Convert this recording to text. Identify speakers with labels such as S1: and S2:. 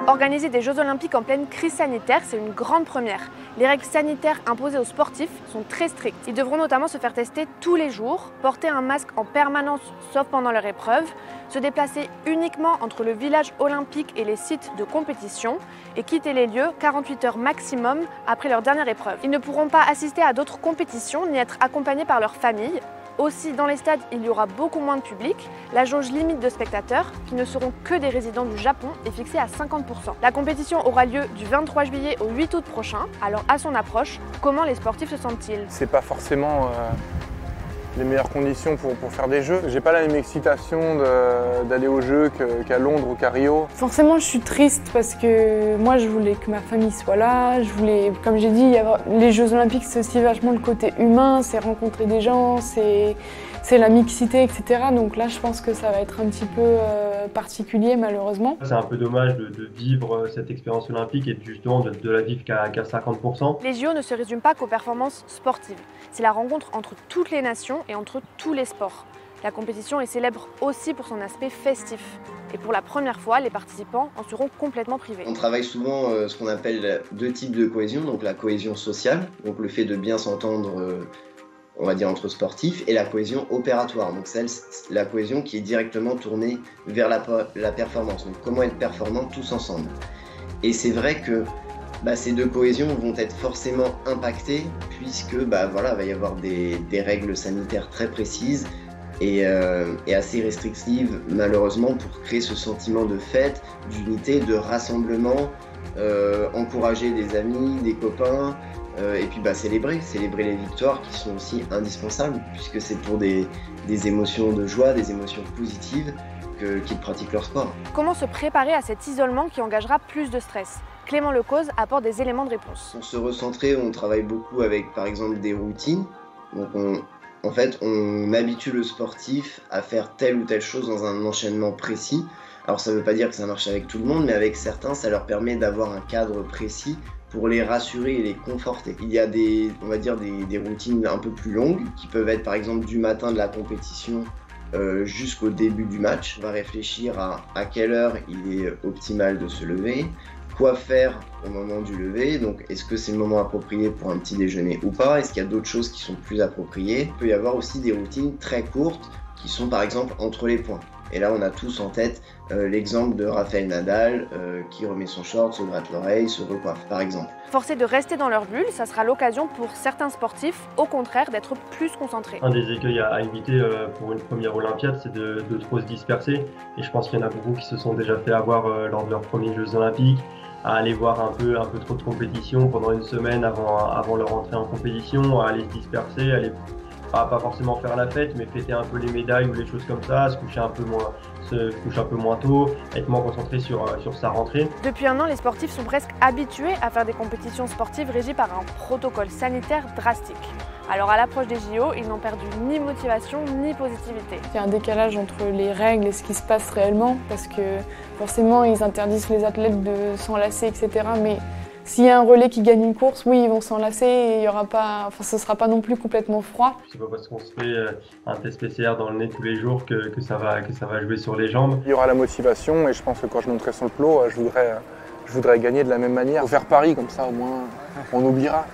S1: Organiser des Jeux Olympiques en pleine crise sanitaire, c'est une grande première. Les règles sanitaires imposées aux sportifs sont très strictes. Ils devront notamment se faire tester tous les jours, porter un masque en permanence sauf pendant leur épreuve, se déplacer uniquement entre le village olympique et les sites de compétition et quitter les lieux 48 heures maximum après leur dernière épreuve. Ils ne pourront pas assister à d'autres compétitions ni être accompagnés par leur famille. Aussi, dans les stades, il y aura beaucoup moins de public. La jauge limite de spectateurs, qui ne seront que des résidents du Japon, est fixée à 50%. La compétition aura lieu du 23 juillet au 8 août prochain. Alors, à son approche, comment les sportifs se sentent-ils?
S2: C'est pas forcément les meilleures conditions pour faire des jeux. J'ai pas la même excitation d'aller aux jeux qu'à Londres ou qu'à Rio.
S3: Forcément, je suis triste parce que moi, je voulais que ma famille soit là. Je voulais, comme j'ai dit, les Jeux Olympiques, c'est aussi vachement le côté humain, c'est rencontrer des gens, c'est la mixité, etc. Donc là, je pense que ça va être un petit peu particulier, malheureusement.
S4: C'est un peu dommage de vivre cette expérience olympique et justement de la vivre qu'à 50%.
S1: Les JO ne se résument pas qu'aux performances sportives. C'est la rencontre entre toutes les nations et entre tous les sports. La compétition est célèbre aussi pour son aspect festif. Et pour la première fois, les participants en seront complètement privés.
S5: On travaille souvent ce qu'on appelle deux types de cohésion, donc la cohésion sociale, donc le fait de bien s'entendre on va dire entre sportifs, et la cohésion opératoire, donc la cohésion qui est directement tournée vers la performance, donc comment être performant tous ensemble. Et c'est vrai que ces deux cohésions vont être forcément impactées puisque voilà, va y avoir des règles sanitaires très précises et assez restrictives malheureusement pour créer ce sentiment de fête, d'unité, de rassemblement, encourager des amis, des copains, et puis célébrer les victoires qui sont aussi indispensables puisque c'est pour des émotions de joie, des émotions positives qu'ils pratiquent leur sport.
S1: Comment se préparer à cet isolement qui engagera plus de stress? Clément Lecause apporte des éléments de réponse.
S5: Pour se recentrer, on travaille beaucoup avec par exemple des routines. Donc on habitue le sportif à faire telle ou telle chose dans un enchaînement précis. Alors ça ne veut pas dire que ça marche avec tout le monde, mais avec certains, ça leur permet d'avoir un cadre précis pour les rassurer et les conforter. Il y a des routines un peu plus longues qui peuvent être par exemple du matin de la compétition jusqu'au début du match. On va réfléchir à quelle heure il est optimal de se lever, quoi faire au moment du lever, donc est-ce que c'est le moment approprié pour un petit déjeuner ou pas, est-ce qu'il y a d'autres choses qui sont plus appropriées. Il peut y avoir aussi des routines très courtes qui sont par exemple entre les points. Et là on a tous en tête l'exemple de Rafael Nadal qui remet son short, se gratte l'oreille, se recoiffe par exemple.
S1: Forcés de rester dans leur bulle, ça sera l'occasion pour certains sportifs, au contraire, d'être plus concentrés.
S4: Un des écueils à éviter pour une première Olympiade, c'est de trop se disperser. Et je pense qu'il y en a beaucoup qui se sont déjà fait avoir lors de leurs premiers Jeux Olympiques, à aller voir un peu trop de compétition pendant une semaine avant leur entrée en compétition, à aller se disperser, aller pas forcément faire la fête, mais fêter un peu les médailles ou les choses comme ça, se coucher un peu moins tôt, être moins concentré sur sa rentrée.
S1: Depuis un an, les sportifs sont presque habitués à faire des compétitions sportives régies par un protocole sanitaire drastique. Alors à l'approche des JO, ils n'ont perdu ni motivation ni positivité.
S3: Il y a un décalage entre les règles et ce qui se passe réellement, parce que forcément ils interdisent les athlètes de s'enlacer, etc. Mais s'il y a un relais qui gagne une course, oui, ils vont s'enlacer et il y aura pas, ce ne sera pas non plus complètement froid.
S4: C'est pas parce qu'on se fait un test PCR dans le nez tous les jours que ça va jouer sur les jambes.
S2: Il y aura la motivation et je pense que quand je monterai sur le plot, je voudrais gagner de la même manière. Faut faire Paris comme ça, au moins on oubliera.